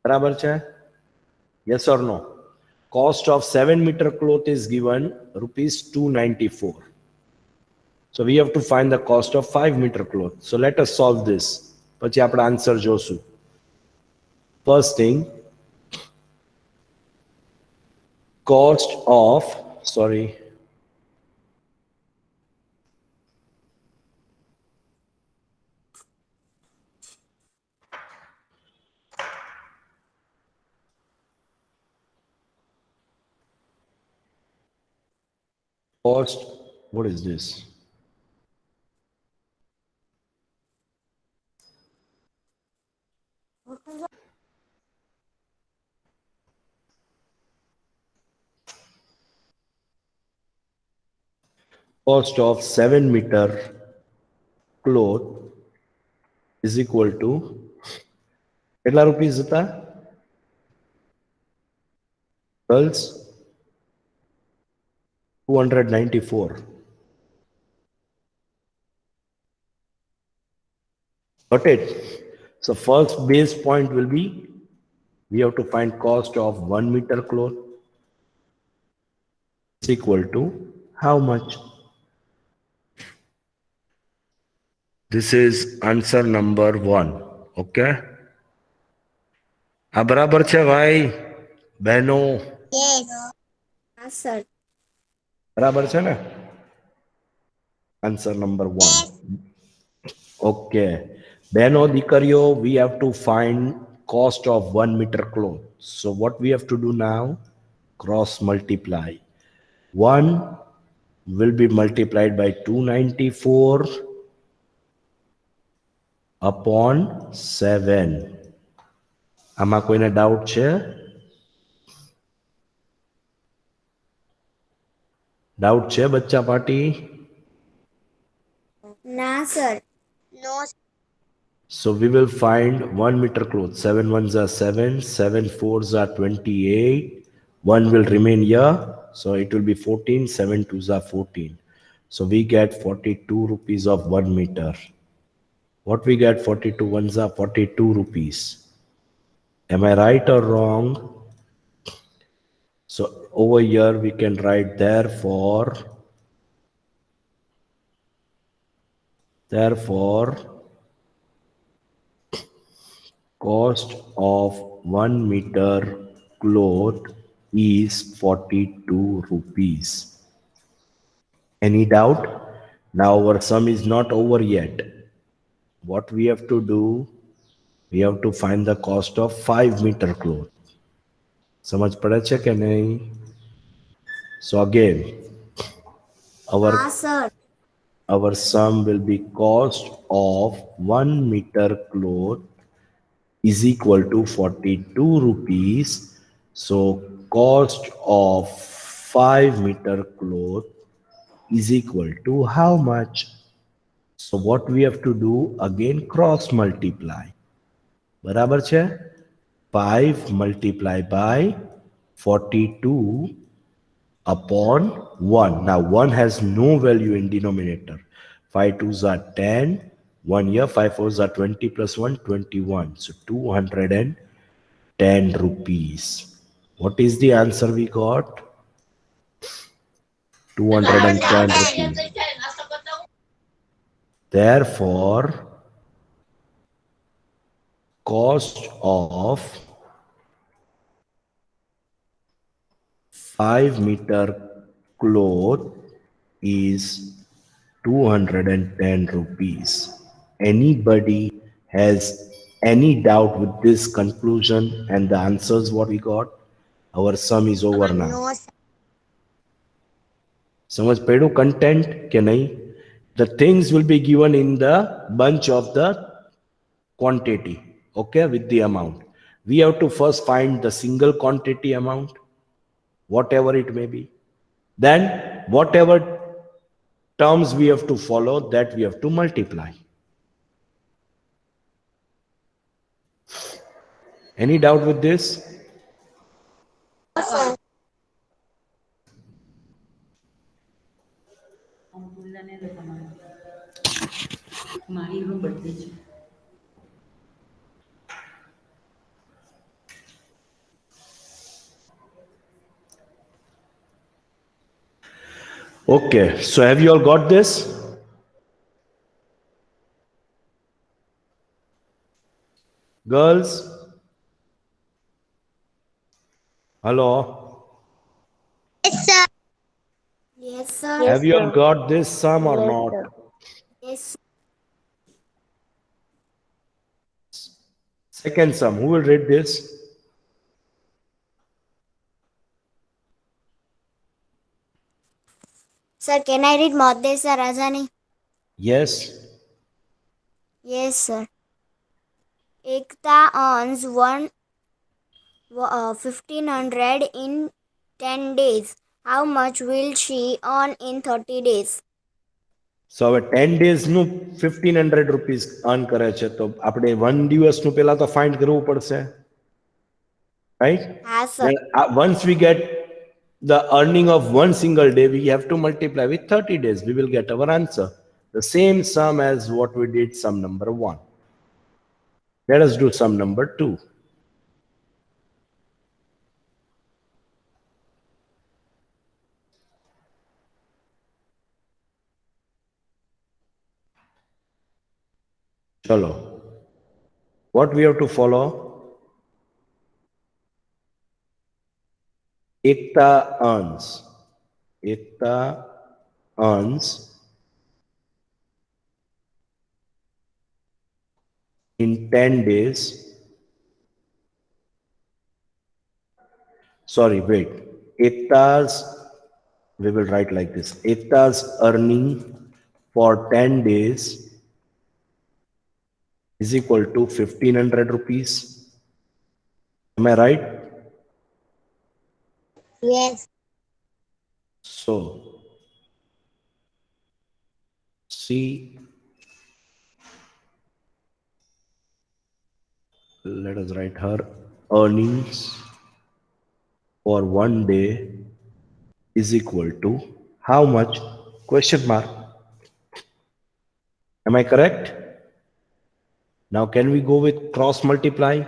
બરાબર છે? Yes or no? Cost of 7-meter cloth is given rupees 294. So we have to find the cost of 5-meter cloth. So let us solve this. પછી આપણે answer જોશું. First thing, cost of, sorry, cost, what is this? Cost of 7-meter cloth is equal to કેટલા rupees હતા? Girls, 294. Got it? So first base point will be, we have to find cost of 1-meter cloth is equal to how much? This is answer number 1. Okay? આ બરાબર છે ભાઈ બહેનો? Yes, sir. બરાબર છે ને? Answer number 1. Okay. બહેનો દીકરીઓ, we have to find cost of 1-meter cloth. So what we have to do now? Cross multiply. 1 will be multiplied by 294 upon 7. આમાં કોઈને ડાઉટ છે? ડાઉટ છે બચ્ચા party? Nah, sir. No. So we will find 1-meter cloth. 7 ones are 7, 7 fours are 28. 1 will remain here. So it will be 14, 7 twos are 14. So we get 42 rupees of 1 meter. What we get? 42 ones are 42 rupees. Am I right or wrong? So over here we can write therefore cost of 1-meter cloth is 42 rupees. Any doubt? Now our sum is not over yet. What we have to do? We have to find the cost of 5-meter cloth. समझ पड़े છે કે નહીં? So again, our Ah, sir. our sum will be cost of 1-meter cloth is equal to 42 rupees. So cost of 5-meter cloth is equal to how much? So what we have to do? Again cross multiply. બરાબર છે? 5 multiplied by 42 upon 1. Now 1 has no value in denominator. 5 twos are 10. 1 here, 5 fours are 20 plus 1, 21. So 210 rupees. What is the answer we got? 210 rupees. Therefore, cost of 5-meter cloth is 210 rupees. Anybody has any doubt with this conclusion and the answers what we got? Our sum is over now. No, sir. समझ पड़ो content के नहीं? The things will be given in the bunch of the quantity, okay, with the amount. We have to first find the single quantity amount, whatever it may be. Then whatever terms we have to follow, that we have to multiply. Any doubt with this? Okay, so have you all got this? Girls? Hello? Yes, sir. Yes, sir. Have you all got this sum or not? Yes. Second sum, who will read this? Sir, can I read Moddesa Rajani? Yes. Yes, sir. Ekta earns 1500 in 10 days. How much will she earn in 30 days? So હવે 10 days નું 1500 rupees earn કરે છે તો આપણે 1 દિવસ નું પહેલા તો find કરવું પડશે, right? Yes, sir. Then once we get the earning of one single day, we have to multiply with 30 days. We will get our answer. The same sum as what we did sum number 1. Let us do sum number 2. Chalo. What we have to follow? Ekta earns. Ekta earns in 10 days. Sorry, wait. Ekta's, we will write like this. Ekta's earning for 10 days is equal to 1500 rupees. Am I right? Yes. So, see, let us write her earnings for one day is equal to how much? Question mark. Am I correct? Now, can we go with cross multiply?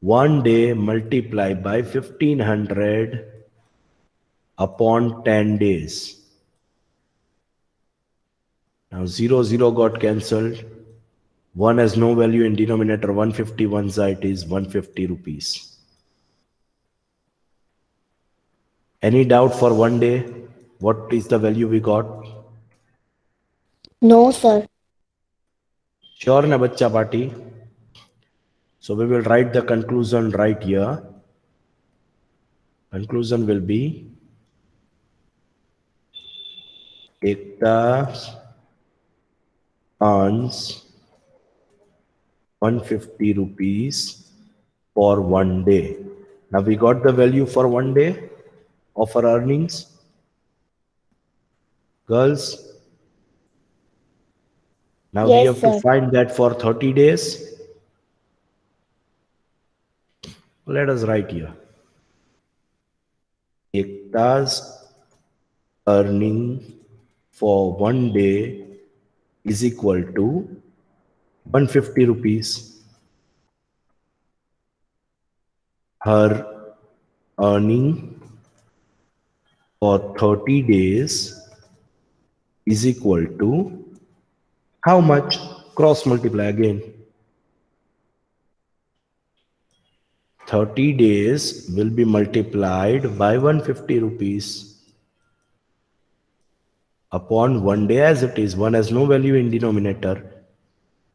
One day multiply by 1500 upon 10 days. Now 0, 0 got cancelled. 1 has no value in denominator. 150 one side is 150 rupees. Any doubt for one day? What is the value we got? No, sir. Sure na bachcha party? So we will write the conclusion right here. Conclusion will be Ekta earns 150 rupees for one day. Now we got the value for one day of our earnings. Girls, now we have to find that for 30 days. Let us write here. Ekta's earning for one day is equal to 150 rupees. Her earning for 30 days is equal to how much? Cross multiply again. 30 days will be multiplied by 150 rupees upon one day as it is. One has no value in denominator.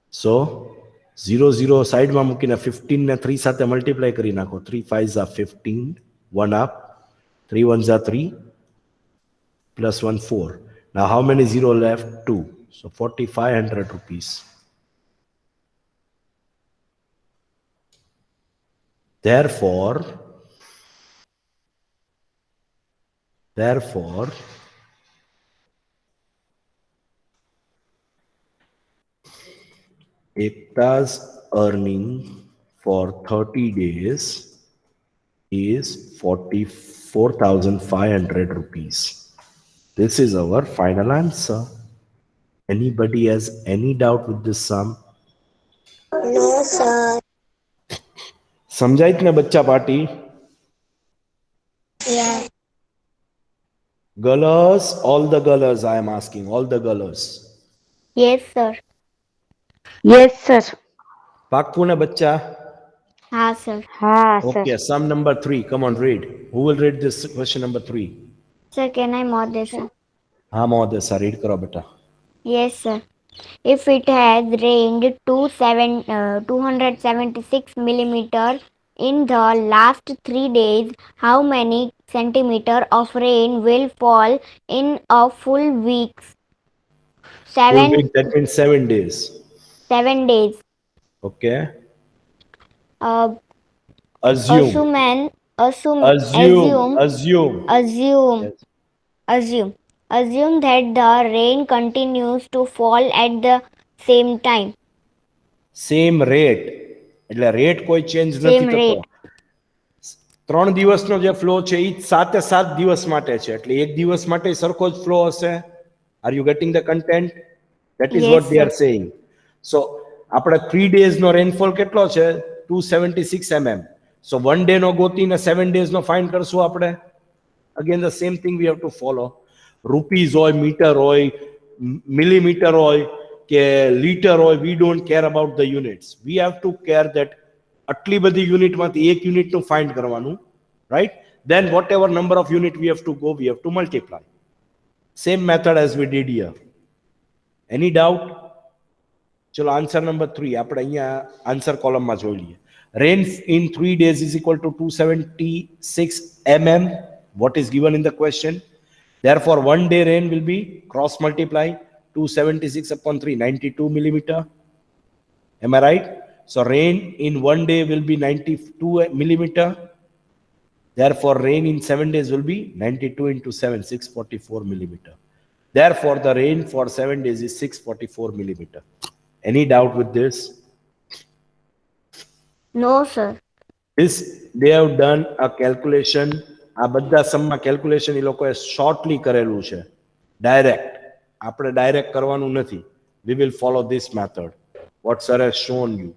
So 0, 0 side માં મૂકીને 15 ને 3 સાથે multiply કરી નાખો. 3 5s are 15, 1 up, 3 1s are 3, plus 1 4. Now how many 0 left? 2. So 4500 rupees. Therefore, Ekta's earning for 30 days is 44,500 rupees. This is our final answer. Anybody has any doubt with this sum? No, sir. સમજાય ને બચ્ચા party? Yeah. Girls, all the girls, I am asking, all the girls. Yes, sir. Yes, sir. Pakku na bachcha? Ha, sir. Ha, sir. Okay, sum number 3. Come on, read. Who will read this question number 3? Sir, can I mod this, sir? हाँ महोदय sir read करो बेटा. Yes, sir. If it has rained 276 millimeter in the last 3 days, how many centimeter of rain will fall in a full week? Full 7 week, that means 7 days. 7 days. Okay. Uh, Assume. Assume. assume Assume. assume Yes. assume assume that the rain continues to fall at the same time, Same rate. એટલે rate કોઈ change નથી same થતો. rate. 3 દિવસનો જે flow છે એ 7 દિવસ માટે છે એટલે એક દિવસ માટે સરખો જ ફ્લો હશે. Are you getting the content? That is Yes, what they sir. Are saying. So આપણે 3 ડેઝનો રેનફોલ કેટલો છે? 276 mm. સો 1 ડે નો ગોતીને 7 ડેઝનો ફાઇન્ડ કરશું આપણે. Again the same thing we have to follow. Rupees હોય, મીટર હોય, મિલીમીટર હોય કે લીટર હોય, we don't care about the units. We have to care that આટલી બધી યુનિટમાંથી એક યુનિટનું ફાઇન્ડ કરવાનું, right? Then whatever number of unit we have to go, we have to multiply. Same method as we did here. Any doubt? ચલો answer number 3 આપણે અહીંયા answer કોલમમાં જોઈ લઈએ. Rain in 3 days is equal to 276 mm. What is given in the question? Therefore, 1 day rain will be cross multiply 276 upon 3, 92 millimeter. Am I right? So rain in 1 day will be 92 millimeter. Therefore, rain in 7 days will be 92 into 7, 644 millimeter. Therefore, the rain for 7 days is 644 millimeter. Any doubt with this? No, sir. This they have done a calculation. આ બધા સમમાં calculation એ લોકોએ shortly કરેલું છે. Direct આપણે direct કરવાનું નથી. We will follow this method. What sir has shown you.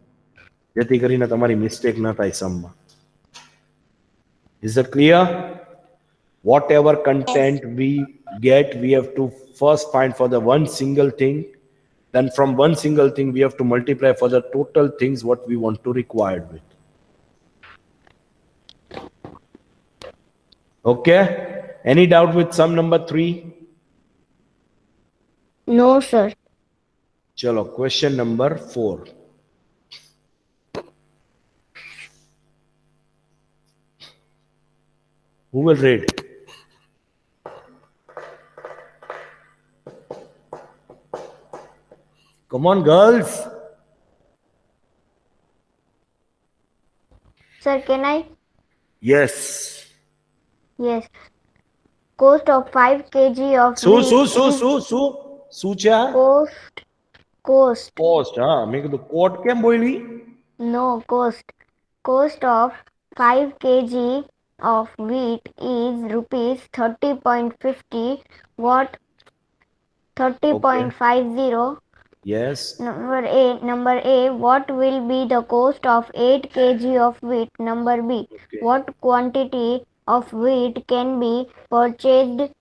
જેથી કરીને તમારી મિસ્ટેક ન થાય સમમાં. Is it clear? Whatever content we get, we have to first find for the one single thing. Then from one single thing, we have to multiply for the total things what we want to require with. Okay? Any doubt with sum number 3? No, sir. Chalo, question number 4. Who will read? Come on, girls. Sir, can I? Yes. Yes. Cost of 5 kg of Su wheat Sucha. cost. Cost. हाँ मैं कहूँ coat क्या बोली? No, cost of 5 kg of wheat is rupees 30.50. What? 30.50. Yes. Number A, what will be the cost of 8 kg of wheat? Number B, Okay. what quantity of wheat can be purchased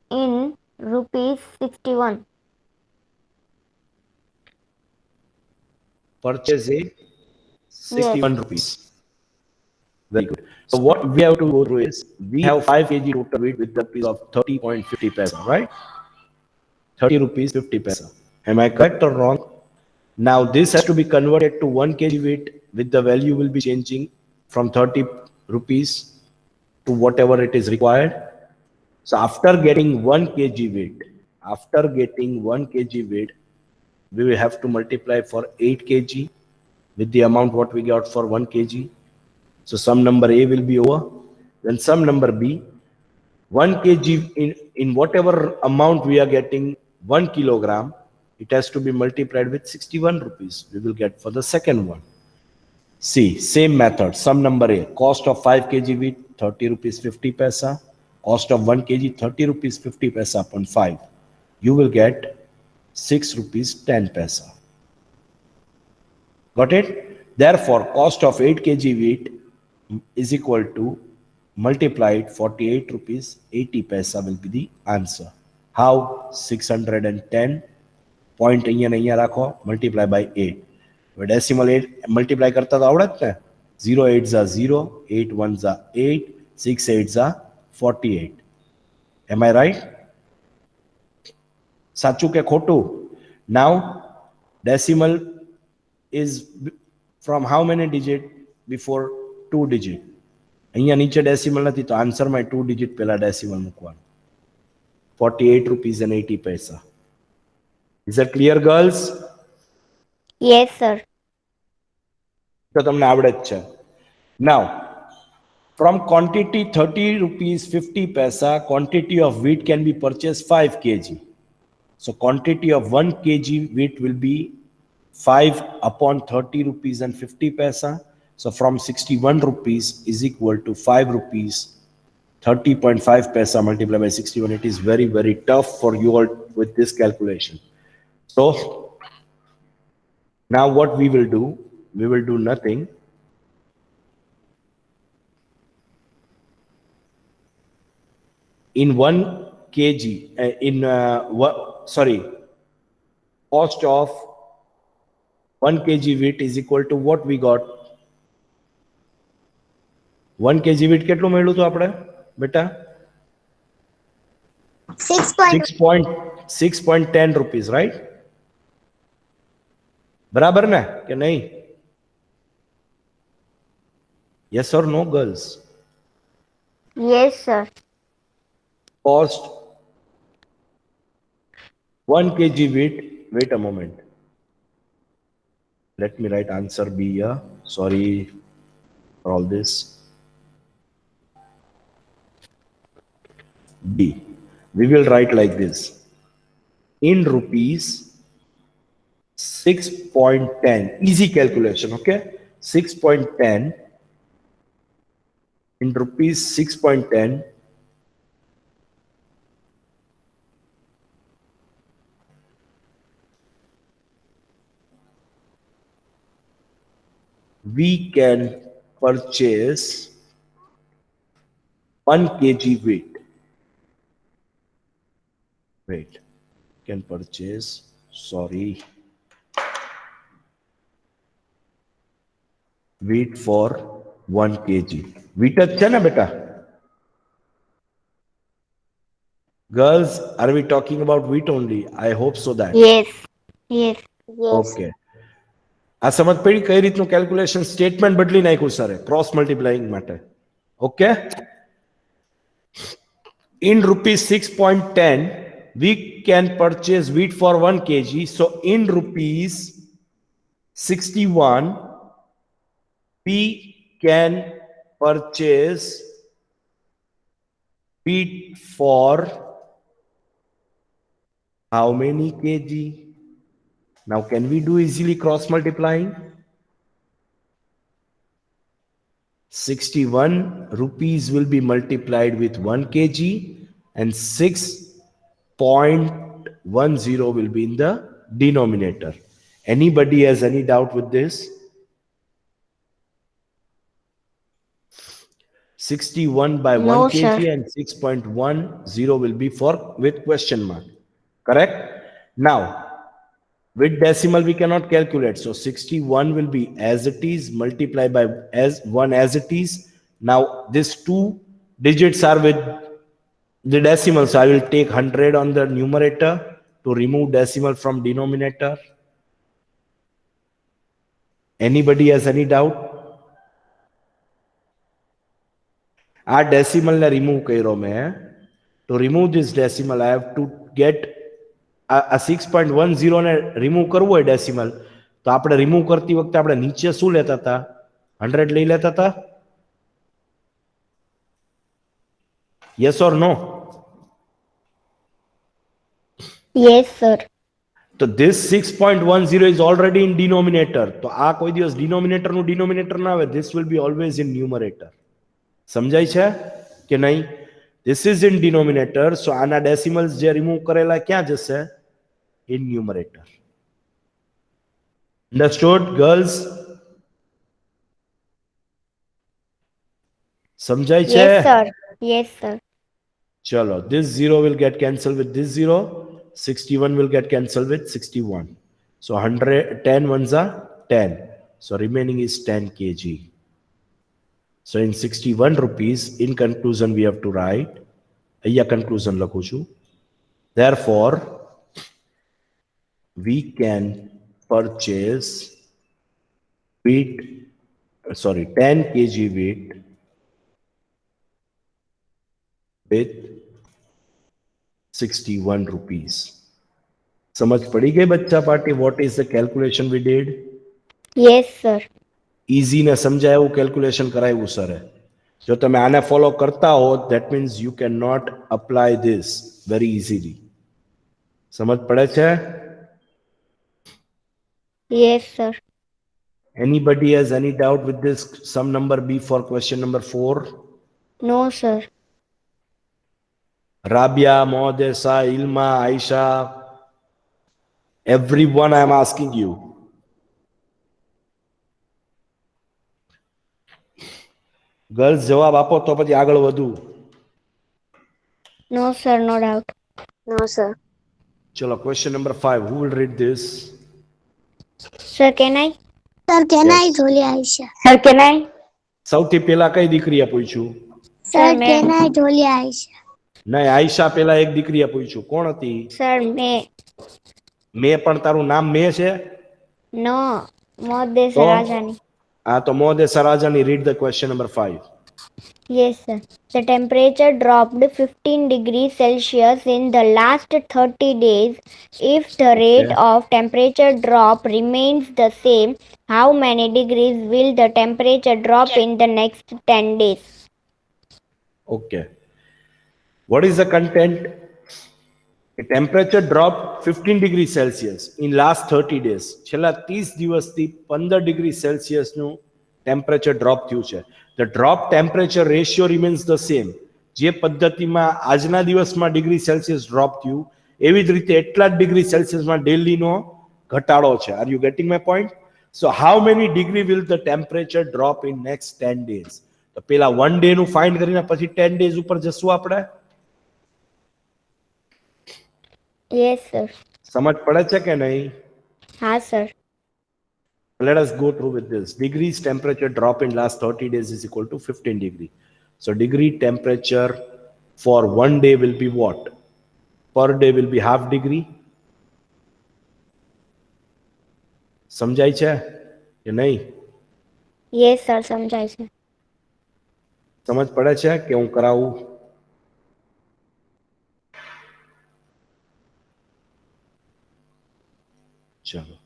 in rupees 61? Purchase a 61 rupees. Very good. So what we have to go through is we have 5 kg total wheat with the piece of 30.50 paisa, right? 30 rupees 50 paisa. Am I correct or wrong? Now this has to be converted to 1 kg wheat with the value will be changing from 30 rupees to whatever it is required. So after getting 1 kg wheat, we will have to multiply for 8 kg with the amount what we got for 1 kg. So sum number A will be over. Then sum number B, 1 kg in whatever amount we are getting 1 kilogram, it has to be multiplied with 61 rupees. We will get for the second one. See, same method. Sum number A, cost of 5 kg wheat, 30 rupees 50 paisa. Cost of 1 kg, 30 rupees 50 paisa upon 5. You will get 6 rupees 10 paisa. Got it? Therefore, cost of 8 kg wheat is equal to multiplied 48 rupees 80 paisa will be the answer. How? 610 point અહીંયા ને અહીંયા રાખો multiply by 8. હવે decimal 8 multiply કરતા તો આવડે જ ને. 0 8s are 0, 8 1s are 8, 6 8s are 48. Am I right? સાચું કે ખોટું? Now decimal is from how many digit before 2 digit? અહીંયા નીચે ડેસિમલ નથી તો આન્સરમાં 2 ડિજિટ પહેલા ડેસિમલ મૂકવાનું. 48 rupees and 80 paisa. Is that clear, girls? Yes, sir. તો તમને આવડે જ છે. Now, from quantity 30 rupees 50 paisa, quantity of wheat can be purchased 5 kg. So quantity of 1 kg wheat will be 5 upon 30 rupees and 50 paisa. So from 61 rupees is equal to 5 rupees 30.5 paisa multiplied by 61. It is very, very tough for you all with this calculation. So now what we will do nothing. In 1 kg, cost of 1 kg wheat is equal to what we got? 1 kg wheat કેટલું મળ્યું હતું આપણે બેટા? 6.10 rupees, right? બરાબર ને કે નહીં? Yes or no, girls? Yes, sir. Cost 1 kg wheat. Wait a moment. Let me write answer B here. Sorry for all this. B. We will write like this. In rupees 6.10. Easy calculation, okay? 6.10 in rupees 6.10. We can purchase 1 kg wheat. Wait, can purchase, sorry, wheat for 1 kg. Wheat જ છે ને બેટા? Girls, are we talking about wheat only? I hope so that. Yes. Yes. Okay. આ સમજ પડી કઈ રીતનું calculation statement બદલી નાખ્યું સર ક્રોસ મલ્ટીપ્લાઇંગ માટે. Okay. In rupees 6.10 we can purchase wheat for 1 kg. So in rupees 61 we can purchase wheat for how many kg? Now can we do easily cross multiplying? 61 rupees will be multiplied with 1 kg and 6.10 will be in the denominator. Anybody has any doubt with this? 61 by 1 No, kg sir. and 6.10 will be for with question mark. Correct? Now, with decimal we cannot calculate. So 61 will be as it is multiplied by as 1 as it is. Now these 2 digits are with the decimal. So I will take 100 on the numerator to remove decimal from denominator. Anybody has any doubt? આ decimal ને remove કર્યો મેં. To remove this decimal I have to get આ 6.10 ને remove કરવું હોય decimal તો આપણે રિમૂવ કરતી વખતે આપણે નીચે શું લેતા હતા? 100 લઈ લેતા હતા? Yes or no? Yes, sir. તો this 6.10 is already in denominator. તો આ કોઈ દિવસ denominator નું denominator ના આવે. This will be always in numerator. સમજાય છે કે નહીં? This is in denominator. So આના decimals જે remove કરેલા ક્યાં જશે? In numerator. Understood, girls? સમજાય છે? Yes, sir. Yes, sir. Chalo, this 0 will get cancelled with this 0. 61 will get cancelled with 61. So 100, 10 ones are 10. So remaining is 10 kg. So in 61 rupees, in conclusion, we have to write, અહીંયા conclusion લખું છું. Therefore, we can purchase wheat, 10 kg wheat with 61 rupees. समझ पड़ी गई बच्चा party? What is the calculation we did? Yes, sir. Easy ને સમજાય એવું કેલ્ક્યુલેશન કરાવ્યું સરે. જો તમે આને ફોલો કરતા હો, that means you cannot apply this very easily. સમજ પડે છે? Yes, sir. Anybody has any doubt with this sum number B for question number 4? No, sir. Rabia, Modesa, Ilma, Aisha, everyone I am asking you. Girls, જવાબ આપો તો પછી આગળ વધુ. No, sir. No doubt. No, sir. ચલો, question number 5. Who will read this? Sir, can I? Sir, can Yes. I Jolly Aisha? Sir, can I? સૌથી પહેલા કઈ દીકરીએ પૂછ્યું? Sir, may- can I Jolly Aisha? નહીં, આયશા પહેલા એક દીકરીએ પૂછ્યું. કોણ હતી? Sir, may. મેં પણ તારું નામ મેં છે? No. Modesa તો? Rajani. હા, તો મોદેસા રાજાની read the question number 5. Yes, sir. The temperature dropped 15 degrees Celsius in the last 30 days. If the rate of temperature drop remains the same, how many degrees will the temperature drop in the next 10 days? Okay. What is the content? A temperature dropped 15 degrees Celsius in last 30 days. છેલ્લા 30 દિવસથી 15 degree Celsius નું temperature drop થયું છે. The drop temperature ratio remains the same. જે પદ્ધતિમાં આજના દિવસમાં degree Celsius drop થયું, એવી જ રીતે એટલા જ ડિગ્રી સેલ્સિયસમાં ડેલીનો ઘટાડો છે. Are you getting my point? So how many degree will the temperature drop in next 10 days? તો પેલા 1 day નું ફાઇન્ડ કરીને પછી 10 days ઉપર જશું આપણે. Yes, sir. સમજ પડે છે કે નહીં? Ha, sir. Let us go through with this. Degrees temperature drop in last 30 days is equal to 15 degree. So degree temperature for 1 day will be what? Per day will be half degree. સમજાય છે કે નહીં? Yes, sir. સમજાય છે. સમજ પડે છે કે હું કરાવું? ચલો.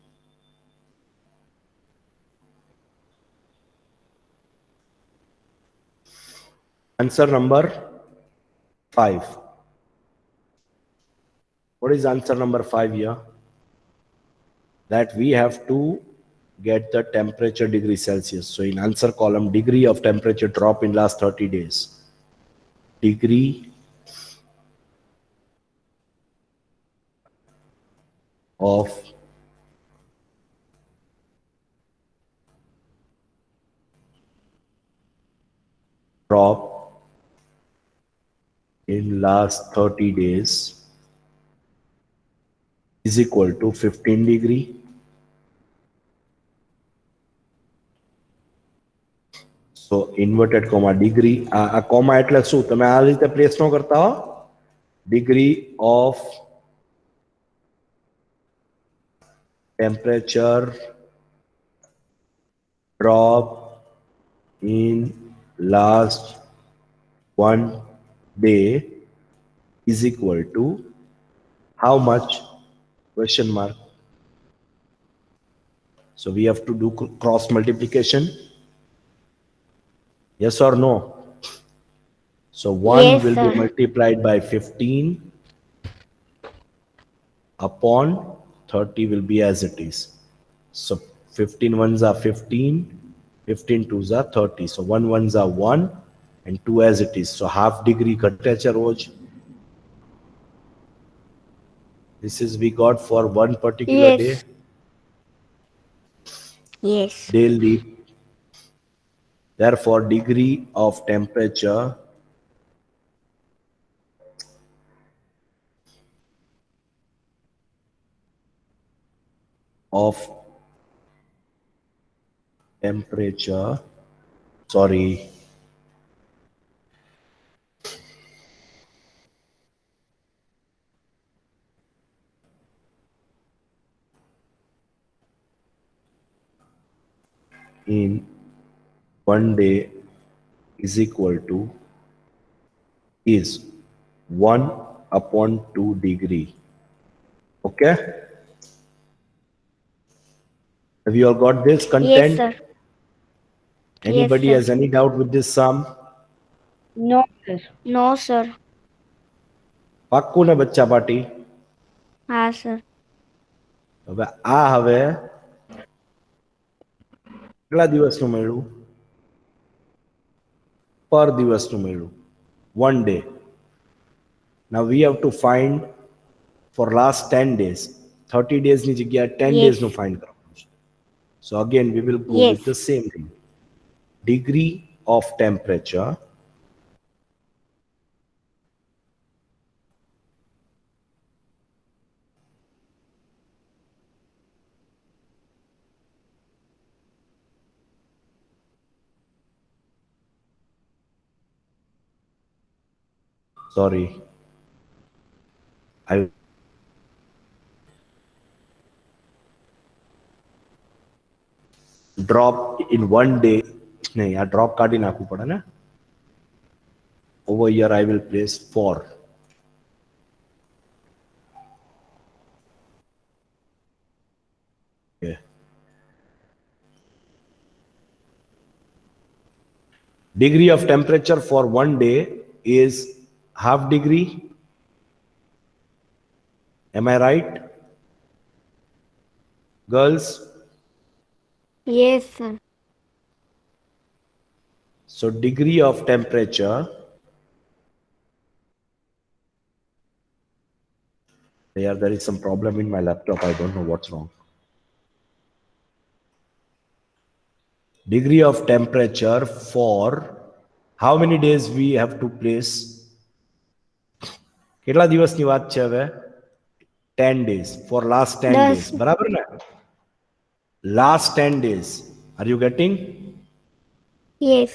Answer number 5. What is answer number 5 here? That we have to get the temperature degree Celsius. So in answer column, degree of temperature drop in last 30 days. Degree of drop in last 30 days is equal to 15 degree. So inverted comma degree, આ comma એટલે શું? તમે આ રીતે place ન કરતા હો. Degree of temperature drop in last 1 day is equal to how much? Question mark. So we have to do cross multiplication. Yes or no? So 1 Yes, will sir. be multiplied by 15 upon 30 will be as it is. So 15 ones are 15, 15 twos are 30. So 1 ones are 1 and 2 as it is. So half degree ઘટે છે રોજ. This is we got for one particular Yes. day. Yes. Daily. Therefore, degree of temperature of temperature, sorry, in one day is equal to is 1 upon 2 degree. Okay? Have you all got this Yes, content? sir. Anybody Yes, has any doubt with this sum? No, sir. No, sir. પાક્કું ને બચ્ચા પાટી? હા, sir. હવે આ હવે કેટલા દિવસનું મળ્યું? પર દિવસનું મળ્યું. 1 day. Now we have to find for last 10 days. 30 days ની જગ્યાએ 10 Yes. days નું find કરવાનું છે. So again we will go with Yes. the same thing. Degree of temperature sorry, I drop in 1 day. नहीं, આ drop કાઢી નાખવું પડે ને. Over here I will place 4. Okay. Degree of temperature for 1 day is half degree. Am I right? Girls? Yes, sir. So degree of temperature there is some problem in my laptop. I don't know what's wrong. Degree of temperature for how many days we have to place? કેટલા દિવસની વાત છે હવે? 10 days. For last 10 10. days. બરાબર ને? Last 10 days. Are you getting? Yes.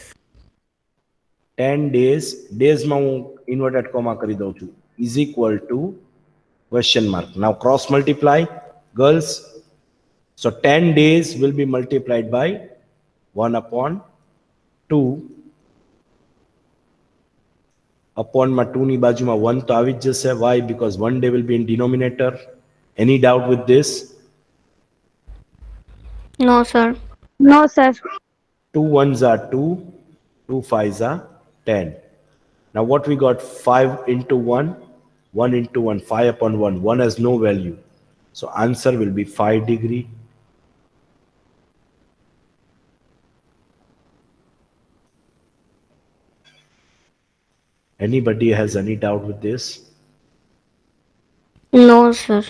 10 days. Days માં હું inverted comma કરી દઉં છું. Is equal to question mark. Now cross multiply, girls. So 10 days will be multiplied by 1 upon 2 upon my 2 ની બાજુમાં 1 તો આવી જ જશે. Why? Because 1 day will be in denominator. Any doubt with this? No, sir. No, sir. 2 ones are 2, 2 fives are 10. Now what we got? 5 into 1, 1 into 1, 5 upon 1. 1 has no value. So answer will be 5 degree. Anybody has any doubt with this? No, sir.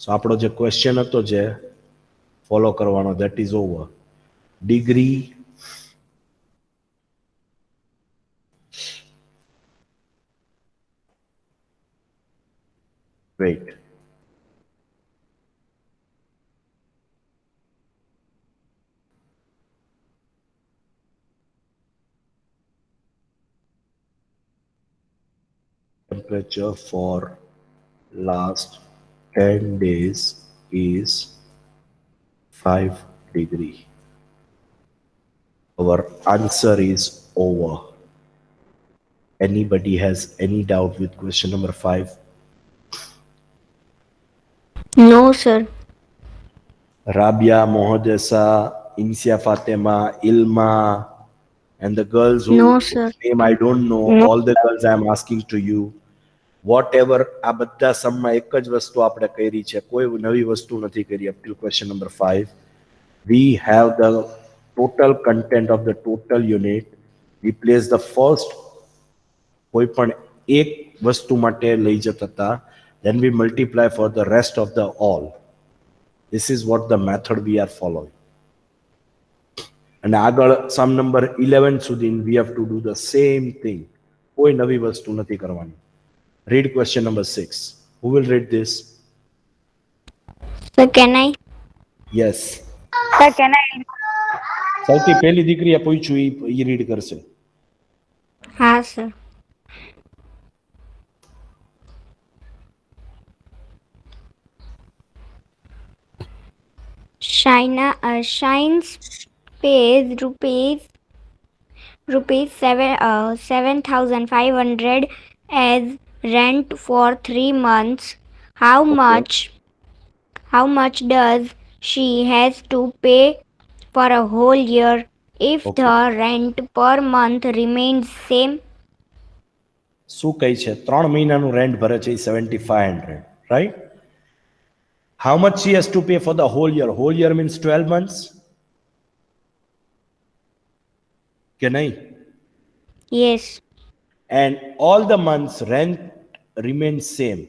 So આપણો જે question હતો જે follow કરવાનો, that is over. Degree wait. Temperature for last 10 days is 5 degree. Our answer is over. Anybody has any doubt with question number 5? No, sir. Rabia, Mohdesa, Insia Fatima, Ilma, and the girls who No, sir. name I don't know, No. all the girls I am asking to you, whatever, આ બધા સમમાં એક જ વસ્તુ આપણે કરી છે, કોઈ નવી વસ્તુ નથી કરી up till question number 5. We have the total content of the total unit. We place the first કોઈ પણ એક વસ્તુ માટે લઈ જતા હતા, then we multiply for the rest of the all. This is what the method we are following. અને આગળ સમ નંબર 11 સુધી we have to do the same thing. કોઈ નવી વસ્તુ નથી કરવાની. Read question number 6. Who will read this? So can I? Yes. Sir, can I? સૌથી પહેલી દીકરીએ પૂછ્યું એ રીડ કરશે. Ha, sir. Shines pays rupees 7,500 as rent for 3 months. How much does she has to pay for a whole year if Okay. the rent per month remains same? શું કહે છે? 3 મહિનાનું રેન્ટ ભરે છે 7500, right? How much she has to pay for the whole year? Whole year means 12 months. કે નહીં? Yes. And all the months rent remains same.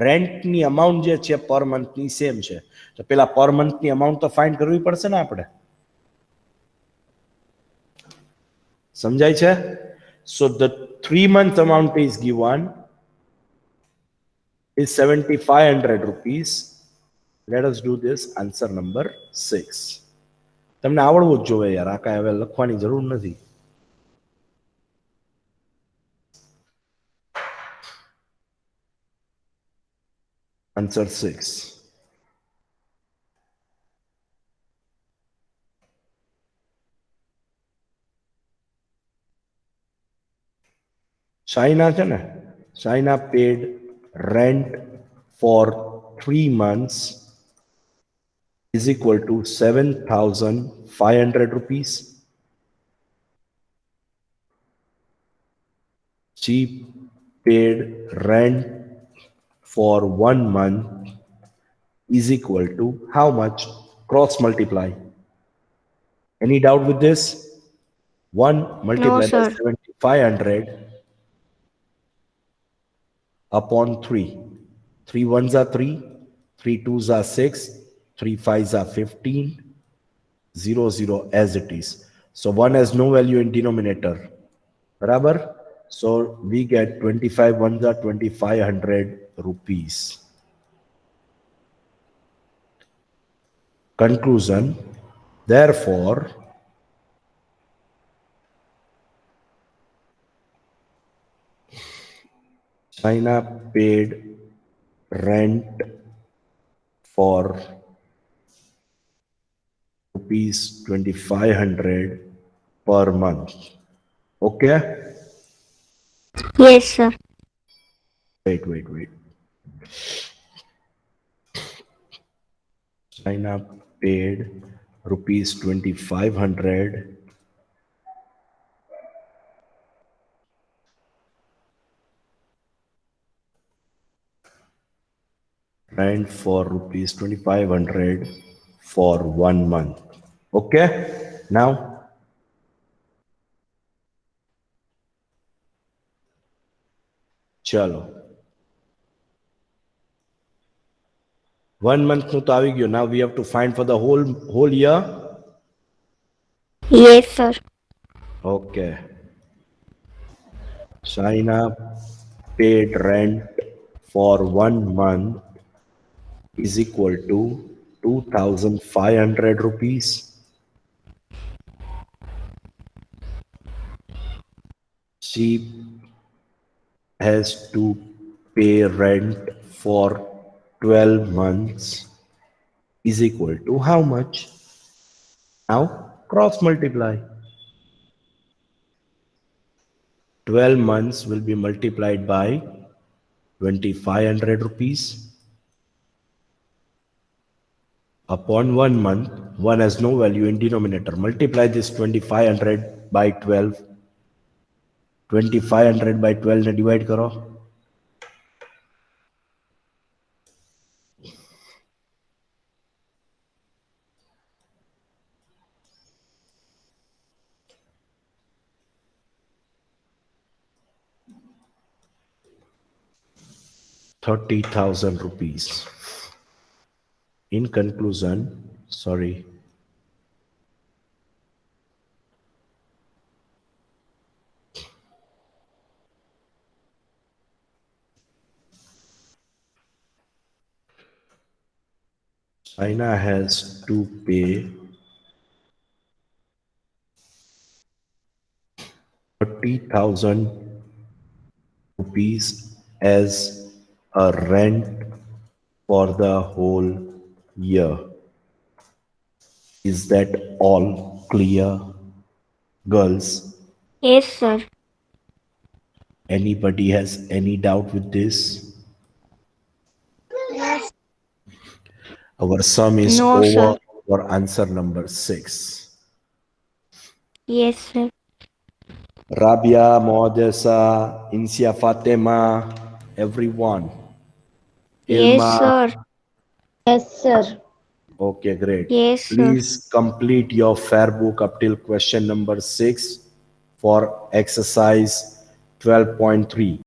રેન્ટની amount જે છે પર મંથની સેમ છે. તો પેલા પર મંથની અમાઉન્ટ તો ફાઇન્ડ કરવી પડશે ને આપણે. સમજાય છે? So the 3-month amount is given is 7500 rupees. Let us do this. Answer number 6. તમને આવડવું જ જોવે યાર, આ કાંઈ હવે લખવાની જરૂર નથી. Answer 6. Shaina છે ને, Shaina paid rent for 3 months is equal to 7,500 rupees. She paid rent for 1 month is equal to how much? Cross multiply. Any doubt with this? 1 multiplied by sir. 7,500 upon 3. 3 ones are 3, 3 twos are 6, 3 fives are 15, 0 0 as it is. So 1 has no value in denominator. Barabar? So we get 25 ones are 2,500 rupees. Conclusion. Therefore, China paid rent for rupees 2,500 per month. Okay? Yes, sir. Wait. China paid rupees 2,500 rent for rupees 2,500 for 1 month. Okay? Now, chalo. 1 month નું તો આવી ગયો. Now we have to find for the whole year. Yes, sir. Okay. China paid rent for 1 month is equal to 2,500 rupees. She has to pay rent for 12 months is equal to how much? Now cross multiply. 12 months will be multiplied by 2,500 rupees upon 1 month. 1 has no value in denominator. Multiply this 2,500 by 12. 2,500 by 12 ने divide करो. ₹30,000. In conclusion, sorry. China has to pay 30,000 rupees as a rent for the whole year. Is that all clear, girls? Yes, sir. Anybody has any doubt with this? Yes. Our sum is No, over sir. for answer number 6. Yes, sir. Rabia, Modesa, Insia Fatima, everyone. Yes, Ilma, sir. Yes, sir. okay, great. Yes, sir. Please complete your fair book up till question number 6 for exercise 12.3.